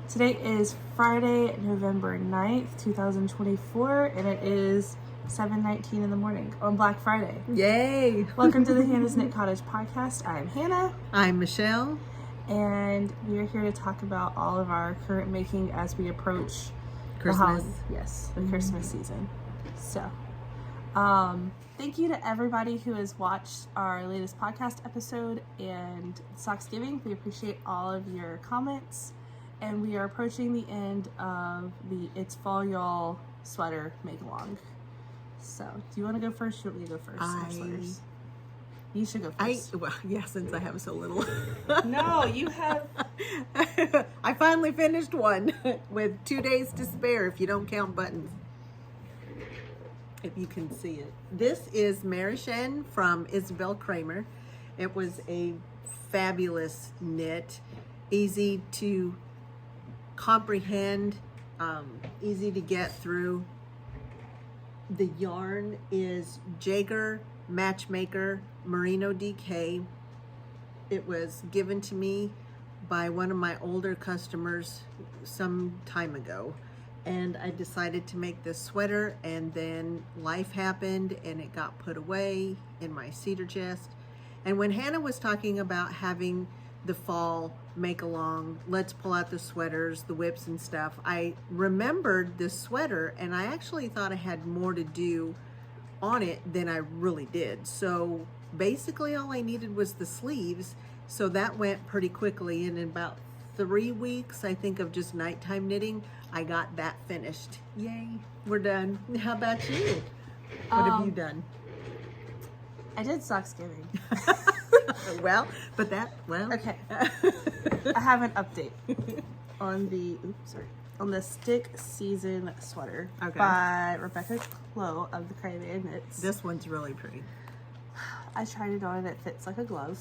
Today is Friday, November 9th, 2024, and it is 7:19 in the morning on Black Friday. Yay! Welcome to the Hannah's Knit Cottage podcast. I'm Hannah. I'm Michelle. And we are here to talk about all of our current making as we approach Christmas. the Christmas season. So, thank you to everybody who has watched our latest podcast episode and Socksgiving. We appreciate all of your comments. And we are approaching the end of the It's Fall Y'all sweater make-along. So, do you want to go first? You want me to go first? Sweaters? You should go first. Since I have so little. No, you have... I finally finished one with 2 days to spare if you don't count buttons. If you can see it. This is Marishan from Isabel Kramer. It was a fabulous knit. Easy to comprehend, easy to get through. The yarn is Jaeger Matchmaker Merino DK. It was given to me by one of my older customers some time ago, and I decided to make this sweater, and then life happened and it got put away in my cedar chest. And when Hannah was talking about having the fall make along, let's pull out the sweaters, the whips and stuff, I remembered this sweater, and I actually thought I had more to do on it than I really did. So basically all I needed was the sleeves, so that went pretty quickly. And in about 3 weeks, I think, of just nighttime knitting, I got that finished. Yay, we're done. How about you? What have you done? I did Socksgiving. Okay. I have an update on the Stick Season sweater by Rebecca Clow of the Craven Knits. This one's really pretty. I tried it on and it fits like a glove.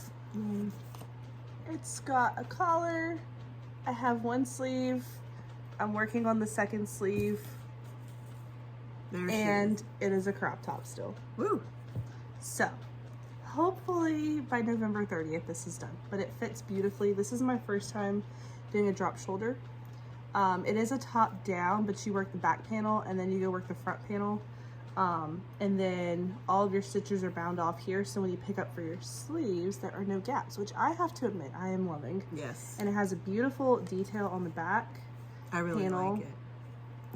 It's got a collar. I have one sleeve. I'm working on the second sleeve. And it is a crop top still. Woo! So, hopefully by November 30th this is done, but it fits beautifully. This is my first time doing a drop shoulder. It is a top down, but you work the back panel and then you go work the front panel. And then all of your stitches are bound off here, so when you pick up for your sleeves, there are no gaps, which I have to admit I am loving. Yes. And it has a beautiful detail on the back. I really panel. like it.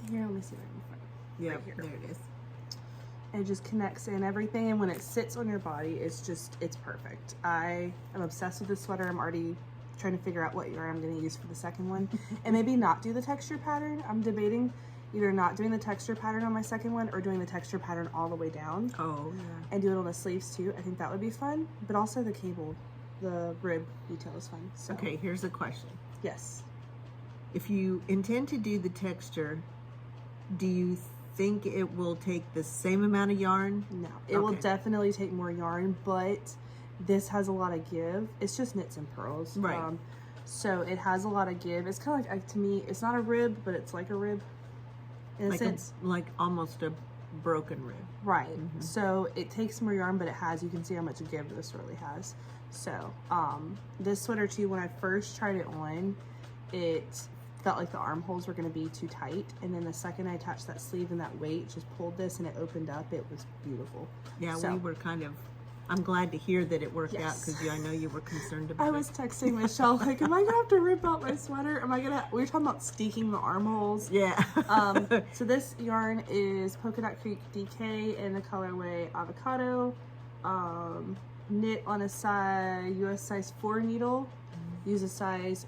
Here, let me see right in front. Yeah, right here. There it is. It just connects in everything, and when it sits on your body, it's perfect. I am obsessed with this sweater. I'm already trying to figure out what yarn I'm going to use for the second one, and maybe not do the texture pattern. I'm debating either not doing the texture pattern on my second one or doing the texture pattern all the way down. Oh, yeah. And do it on the sleeves too. I think that would be fun, but also the cable, the rib detail is fun. So. Okay, here's a question. Yes. If you intend to do the texture, do you think it will take the same amount of yarn? No, it will definitely take more yarn, but this has a lot of give. It's just knits and pearls. Right. So it has a lot of give. It's kind of like, to me, it's not a rib, but it's like a rib in a sense. Like almost a broken rib. Right. Mm-hmm. So it takes more yarn, but you can see how much give this really has. So this sweater too, when I first tried it on, it felt like the armholes were going to be too tight, and then the second I attached that sleeve and that weight just pulled this and it opened up, it was beautiful. Yeah, so, we were I'm glad to hear that it worked out, because I know you were concerned about it. I was texting Michelle like, am I gonna have to rip out my sweater? We were talking about steeking the armholes. Yeah. So this yarn is Polka Dot Creek DK in the colorway Avocado, knit on a US size 4 needle. Use a size,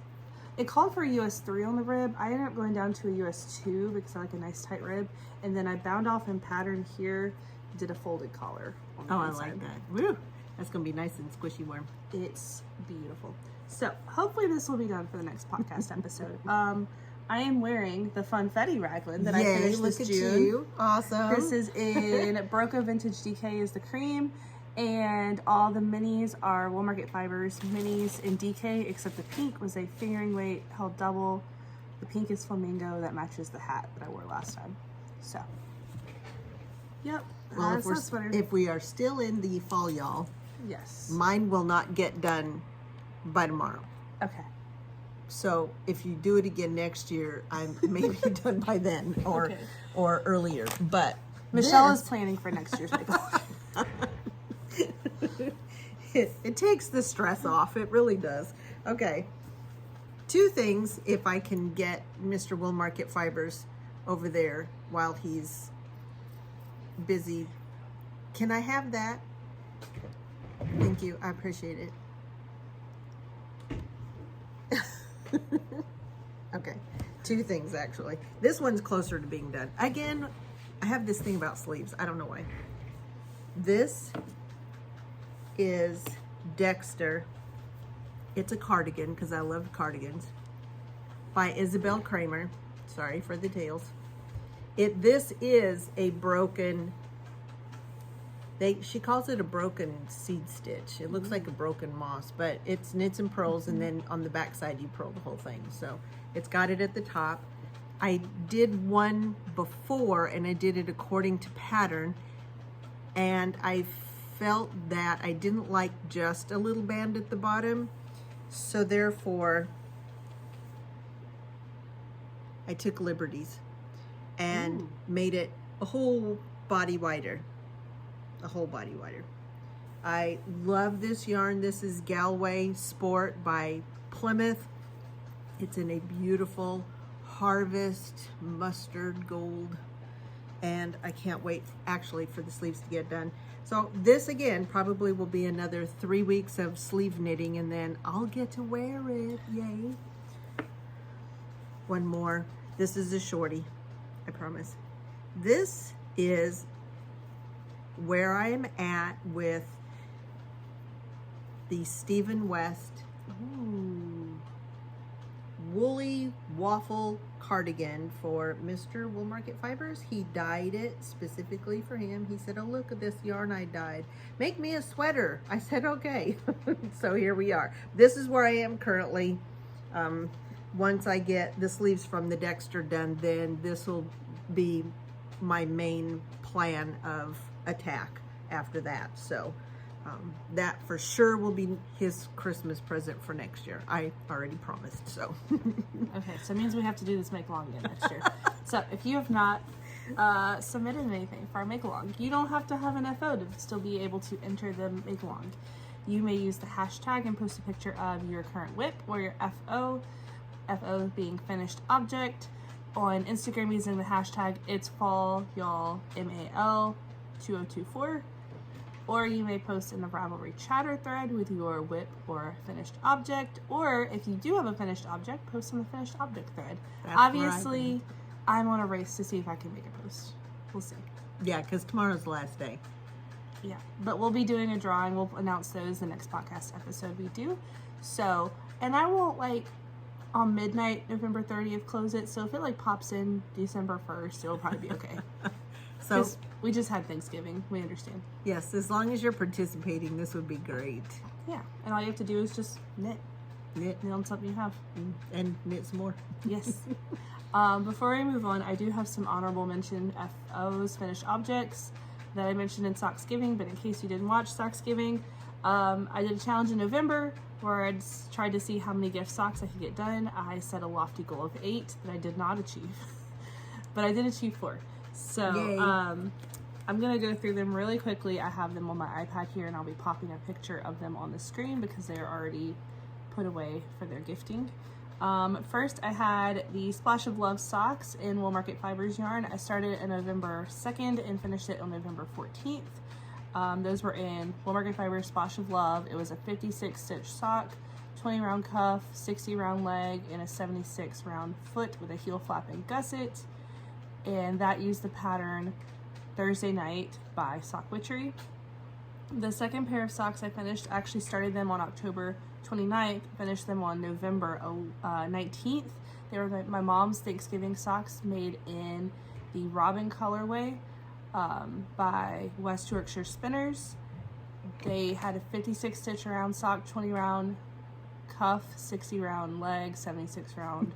it called for a US 3 on the rib. I ended up going down to a US 2 because I like a nice tight rib. And then I bound off in pattern here, did a folded collar on the inside. I like that. Woo! That's going to be nice and squishy warm. It's beautiful. So hopefully this will be done for the next podcast episode. I am wearing the Funfetti raglan that I finished this June. You. Awesome. This is in Broco Vintage DK is the cream. And all the minis are Wool Market Fibers minis in DK, except the pink was a fingering weight, held double. The pink is flamingo, that matches the hat that I wore last time. So, yep. Well, if we are still in the fall, y'all, yes, mine will not get done by tomorrow. Okay. So if you do it again next year, I may be done by then or Okay. or earlier. But Michelle this- is planning for next year's makeup. it takes the stress off. It really does. Okay. 2 things, if I can get Mr. Will Market Fibers over there while he's busy. Can I have that? Thank you. I appreciate it. Okay. 2 things, actually. This one's closer to being done. Again, I have this thing about sleeves. I don't know why. This is Dexter. It's a cardigan, because I love cardigans, by Isabel Kramer. Sorry for the tails. This is a broken, she calls it a broken seed stitch. It looks like a broken moss, but it's knits and purls, and then on the back side you purl the whole thing. So it's got it at the top. I did one before, and I did it according to pattern, and I felt that I didn't like just a little band at the bottom. So therefore, I took liberties and made it a whole body wider. A whole body wider. I love this yarn. This is Galway Sport by Plymouth. It's in a beautiful harvest mustard gold. And I can't wait actually for the sleeves to get done. So this again probably will be another 3 weeks of sleeve knitting, and then I'll get to wear it. Yay. One more. This is a shorty, I promise. This is where I am at with the Stephen West woolly waffle cardigan for Mr. Will Market Fibers. He dyed it specifically for him. He said, oh, look at this yarn I dyed. Make me a sweater. I said, okay. So here we are. This is where I am currently. Once I get the sleeves from the Dexter done, then this will be my main plan of attack after that. So that for sure will be his Christmas present for next year. I already promised, so. Okay, so it means we have to do this make-along again next year. So if you have not submitted anything for our make-along, you don't have to have an FO to still be able to enter the make-along. You may use the hashtag and post a picture of your current whip or your FO, FO being finished object, on Instagram using the hashtag It's Fall Y'all MAL 2024. Or you may post in the Ravelry chatter thread with your whip or finished object. Or if you do have a finished object, post in the finished object thread. That's Obviously, I'm on a race to see if I can make a post. We'll see. Yeah, because tomorrow's the last day. Yeah, but we'll be doing a drawing. We'll announce those the next podcast episode we do. So, and I won't on midnight, November 30th, close it. So if it pops in December 1st, it'll probably be okay. So we just had Thanksgiving. We understand. yes, as long as you're participating, this would be great. Yeah, and all you have to do is just knit on something you have. And knit some more. Yes. Before I move on, I do have some honorable mention FOs, finished objects, that I mentioned in Socksgiving, but in case you didn't watch Socksgiving, I did a challenge in November where I tried to see how many gift socks I could get done. I set a lofty goal of 8 that I did not achieve, but I did achieve 4. So I'm going to go through them really quickly. I have them on my iPad here, and I'll be popping a picture of them on the screen because they're already put away for their gifting. First, I had the Splash of Love socks in Will Market Fibers yarn. I started it on November 2nd and finished it on November 14th. Those were in Will Market Fibers Splash of Love. It was a 56 stitch sock, 20 round cuff, 60 round leg, and a 76 round foot with a heel flap and gusset. And that used the pattern Thursday Night by Sock Witchery. The second pair of socks I finished, actually started them on October 29th, finished them on November 19th. They were my mom's Thanksgiving socks made in the Robin colorway by West Yorkshire Spinners. They had a 56 stitch around sock, 20 round cuff, 60 round leg, 76 round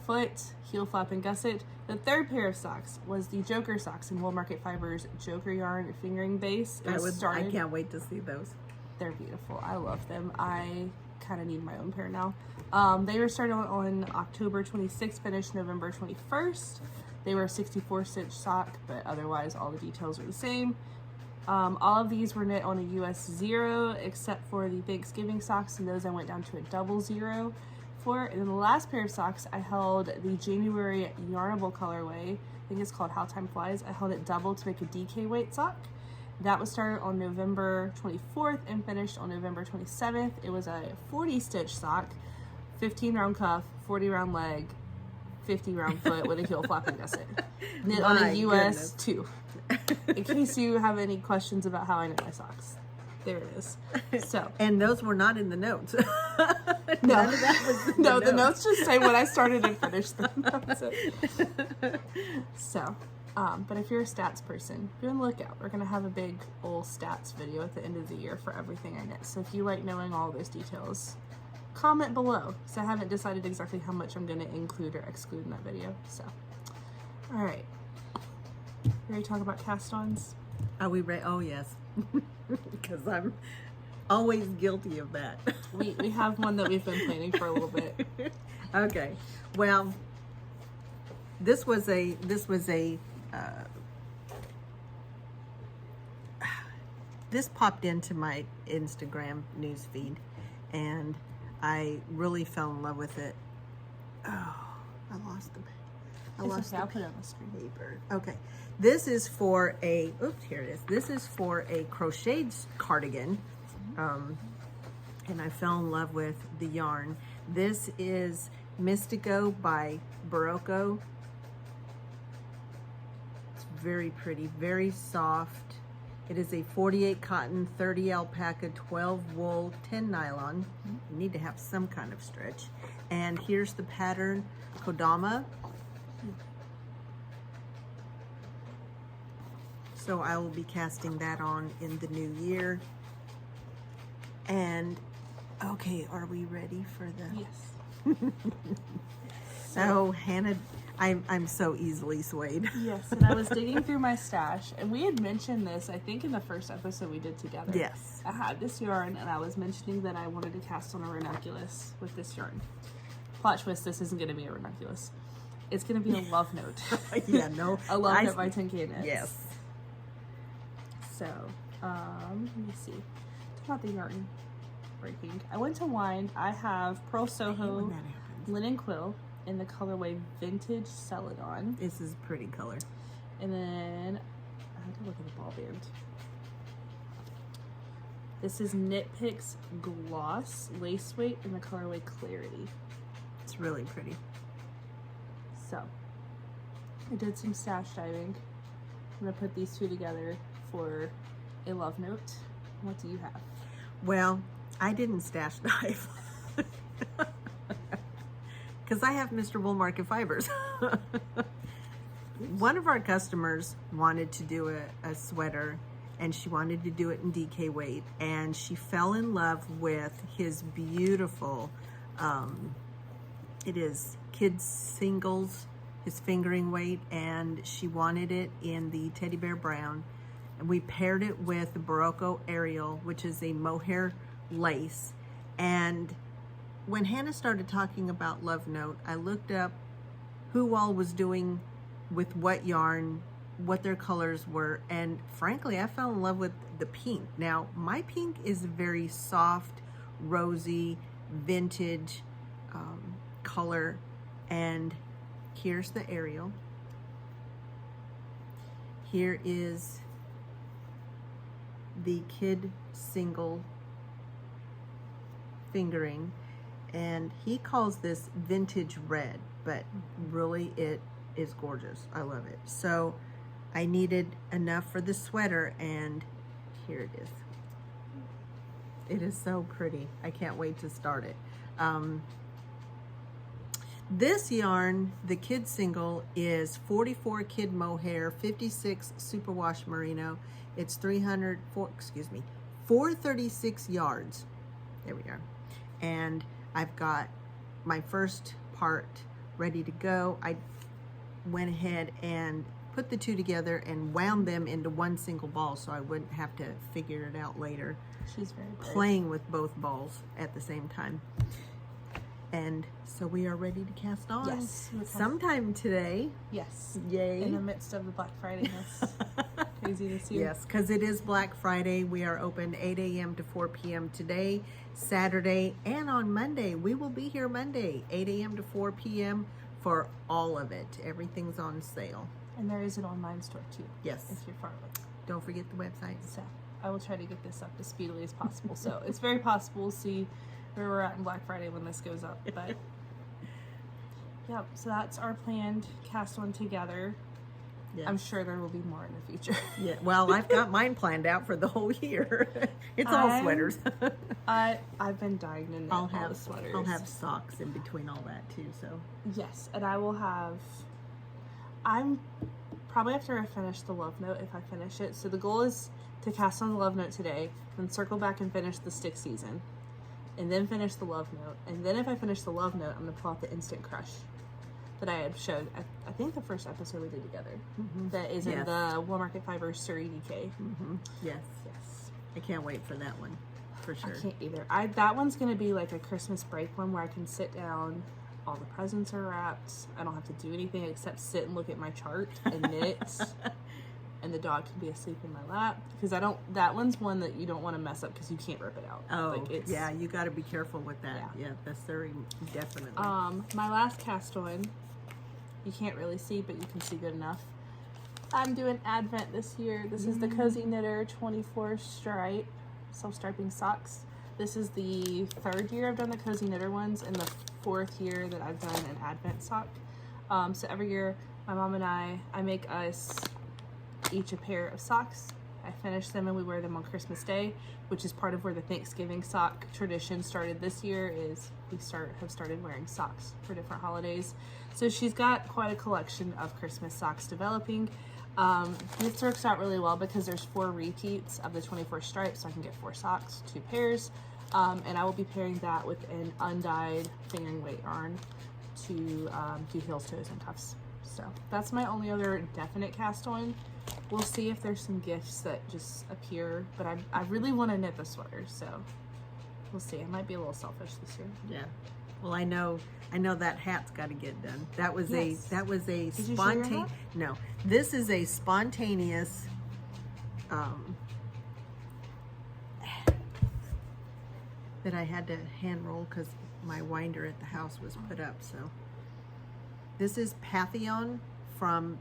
foot, heel flap and gusset. The third pair of socks was the Joker socks in Will Market Fibers Joker yarn fingering base. I can't wait to see those. They're beautiful. I love them. I kind of need my own pair now. They were started on October 26th, finished November 21st. They were a 64 stitch sock, but otherwise all the details are the same. All of these were knit on a US 0, except for the Thanksgiving socks, and those I went down to a double 0 for. And then the last pair of socks, I held the January Yarnable colorway. I think it's called How Time Flies. I held it double to make a DK weight sock. That was started on November 24th and finished on November 27th. It was a 40 stitch sock, 15 round cuff, 40 round leg, 50 round foot with a heel flapping gusset. Knit on a US 2. In case you have any questions about how I knit my socks. There it is. So, and those were not in the notes. no, None of that was in no, the the notes just say when I started and finished them. That's it. So, but if you're a stats person, be on the lookout. We're gonna have a big old stats video at the end of the year for everything I knit. So if you like knowing all those details, comment below. So I haven't decided exactly how much I'm gonna include or exclude in that video. So, all right. Ready to talk about cast-ons? Are we ready? Oh, yes. Because I'm always guilty of that. We have one that we've been planning for a little bit. Okay. Well, this was a this popped into my Instagram news feed, and I really fell in love with it. Oh, I lost the I'll put it on the screen. paper. Okay. This is for a, oops, here it is. This is for a crocheted cardigan. And I fell in love with the yarn. This is Mystico by Barocco. It's very pretty, very soft. It is a 48 cotton, 30 alpaca, 12 wool, 10 nylon. You need to have some kind of stretch. And here's the pattern, Kodama. So I will be casting that on in the new year. And okay, are we ready for the? Yes. So Hannah, I'm so easily swayed. Yes, and I was digging through my stash, and we had mentioned this, I think, in the first episode we did together. Yes. I had this yarn, and I was mentioning that I wanted to cast on a ranunculus with this yarn. Plot twist, this isn't going to be a ranunculus. It's going to be a love note. Yeah, no. A love note by 10K Knits. Yes. So, let me see. Talk about the yarn breaking. I went to Wind. I have Pearl Soho When that happens. linen quill in the colorway Vintage Celadon. This is a pretty color. And then I had to look at the ball band. This is Knit Picks Gloss Lace Weight in the colorway Clarity. It's really pretty. So, I did some stash diving. I'm going to put these two together for a love note. What do you have? Well, I didn't stash dive. Because I have Mr. Wool Market Fibers. One of our customers wanted to do a sweater, and she wanted to do it in DK weight, and she fell in love with his beautiful, it is kids singles, his fingering weight, and she wanted it in the teddy bear brown. And we paired it with the Barocco Ariel, which is a mohair lace. And when Hannah started talking about Love Note, I looked up who all was doing with what yarn, what their colors were, and frankly, I fell in love with the pink. Now, my pink is very soft, rosy, vintage color, and here's the Ariel. Here is the kid single fingering, and he calls this vintage red, but really it is gorgeous. I love it. So I needed enough for the sweater, and here it is. It is so pretty. I can't wait to start it. This yarn, the kid single, is 44 kid mohair, 56 superwash merino. It's 436 yards. There we go. And I've got my first part ready to go. I went ahead and put the two together and wound them into one single ball so I wouldn't have to figure it out later. She's very brave. Playing with both balls at the same time. And so we are ready to cast on. Yes. Sometime today. Yes. Yay. In the midst of the Black Friday-ness. Crazy this year. Yes, because it is Black Friday. We are open 8 a.m. to 4 p.m. today, Saturday, and on Monday. We will be here Monday, 8 a.m. to 4 p.m. for all of it. Everything's on sale. And there is an online store too. Yes. If you're far away. Don't forget the website. So I will try to get this up as speedily as possible. So it's very possible we'll see where we're at in Black Friday when this goes up. But yeah, so that's our planned cast on together. Yes. I'm sure there will be more in the future. Yeah. Well, I've got mine planned out for the whole year. It's all sweaters. I've been dying to knit all the sweaters. I'll have socks in between all that too. So yes, and I will have. I'm probably after I finish the love note, if I finish it. So the goal is to cast on the love note today, then circle back and finish the stick season, and then finish the love note. And then if I finish the love note, I'm gonna pull out the instant crush that I had showed. I think the first episode we did together. Mm-hmm. That is in the Walmart Fibers Surrey DK. Mm-hmm. Yes. Yes. I can't wait for that one. For sure. I can't either. That one's gonna be like a Christmas break one where I can sit down. All the presents are wrapped. I don't have to do anything except sit and look at my chart and knit. And the dog can be asleep in my lap. Because that one's one that you don't want to mess up because you can't rip it out. Oh, yeah, you got to be careful with that. Yeah, that's very, definitely. My last cast on, you can't really see, but you can see good enough. I'm doing Advent this year. This is the Cozy Knitter 24 stripe, self-striping socks. This is the 3rd year I've done the Cozy Knitter ones and the 4th year that I've done an Advent sock. So every year, my mom and I make us each a pair of socks. I finish them and we wear them on Christmas Day, which is part of where the Thanksgiving sock tradition started this year. Is we have started wearing socks for different holidays. So she's got quite a collection of Christmas socks developing. This works out really well because there's 4 repeats of the 24 stripes, so I can get 4 socks, 2 pairs, and I will be pairing that with an undyed fingering weight yarn to do heels, toes, and cuffs. So that's my only other definite cast on. We'll see if there's some gifts that just appear, but I really want to knit the sweater, so we'll see. I might be a little selfish this year. Yeah. Well, I know that hat's got to get done. That was a Did you show your hat? No, this is a spontaneous that I had to hand roll because my winder at the house was put up. So this is Pantheon from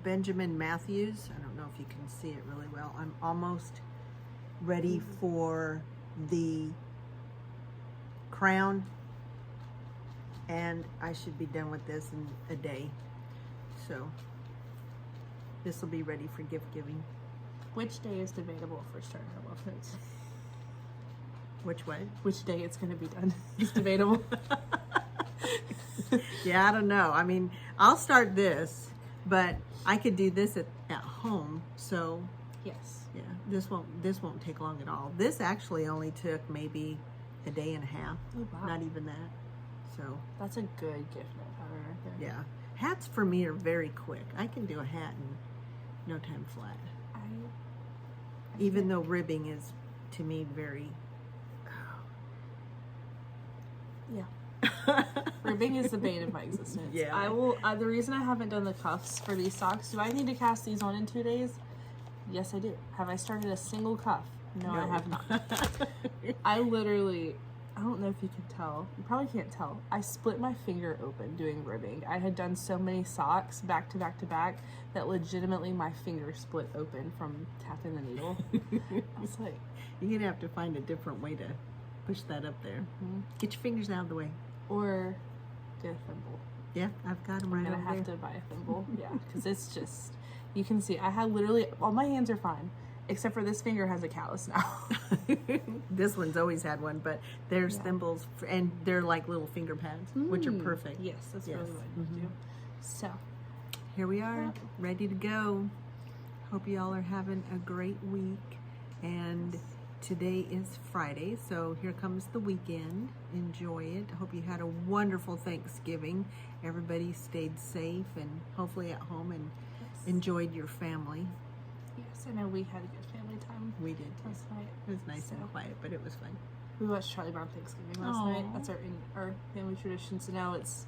Benjamin Matthews. I don't know if you can see it really well. I'm almost ready for the crown, and I should be done with this in a day. So this will be ready for gift giving. Which day is debatable for starting our love notes? Which way? Which day it's going to be done is debatable. Yeah, I don't know. I mean, I'll start this, but I could do this at home. So yes, yeah, this won't take long at all. This actually only took maybe a day and a half. Oh, wow. Not even that. So that's a good gift note pattern right there. Yeah, hats for me are very quick. I can do a hat in no time flat. Even though ribbing is to me very. Yeah. Ribbing is the bane of my existence. Yeah. I will. The reason I haven't done the cuffs for these socks, do I need to cast these on in 2 days? Yes, I do. Have I started a single cuff? No. I have not. I literally, I don't know if you can tell. You probably can't tell. I split my finger open doing ribbing. I had done so many socks back to back to back that legitimately my finger split open from tapping the needle. I was like, you're going to have to find a different way to push that up there. Mm-hmm. Get your fingers out of the way. Or get a thimble. Yeah, I've got them right over there. I'm going to have to buy a thimble. Yeah, because it's just, you can see, I had literally, all my hands are fine. Except for this finger has a callus now. This one's always had one, but there's thimbles, and they're like little finger pads, which are perfect. Yes, that's really what I need to do. So, here we are, ready to go. Hope you all are having a great week. And today is Friday, so here comes the weekend. Enjoy it. I hope you had a wonderful Thanksgiving. Everybody stayed safe and hopefully at home and enjoyed your family. Yes, I know we had a good family time We did. last night. It was nice So- and quiet, but it was fun. We watched Charlie Brown Thanksgiving last Aw. night. That's our family tradition. So now it's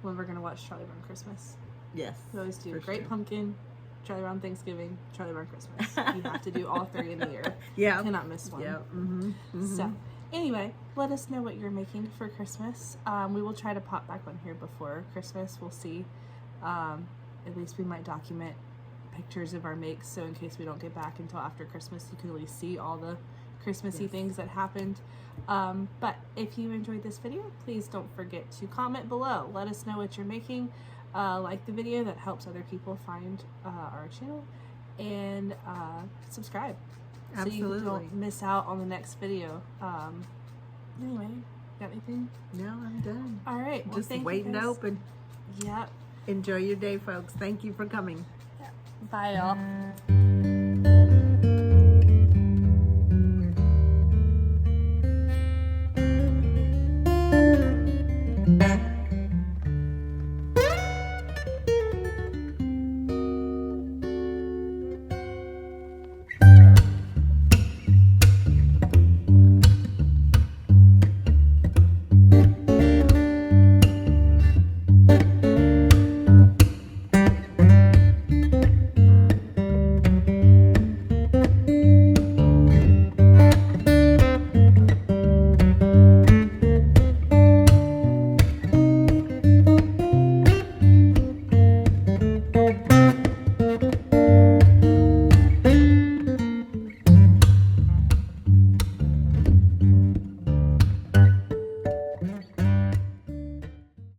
when we're gonna watch Charlie Brown Christmas. Yes. We always do for Great sure. Pumpkin, Charlie Brown Thanksgiving, Charlie Brown Christmas. You have to do all 3 in the year. Yeah. Cannot miss one. Yeah. Mm-hmm. So, anyway, let us know what you're making for Christmas. We will try to pop back on here before Christmas. We'll see. At least we might document pictures of our makes, so in case we don't get back until after Christmas, you can at least see all the Christmassy Yes. things that happened. But if you enjoyed this video, please don't forget to comment below. Let us know what you're making. Like the video, that helps other people find our channel, and subscribe so you Absolutely. don't miss out on the next video. Anyway, got anything? No, I'm done. All right, well, Just thank waiting you to guys. open. Yep. Enjoy your day, folks. Thank you for coming. Bye, y'all.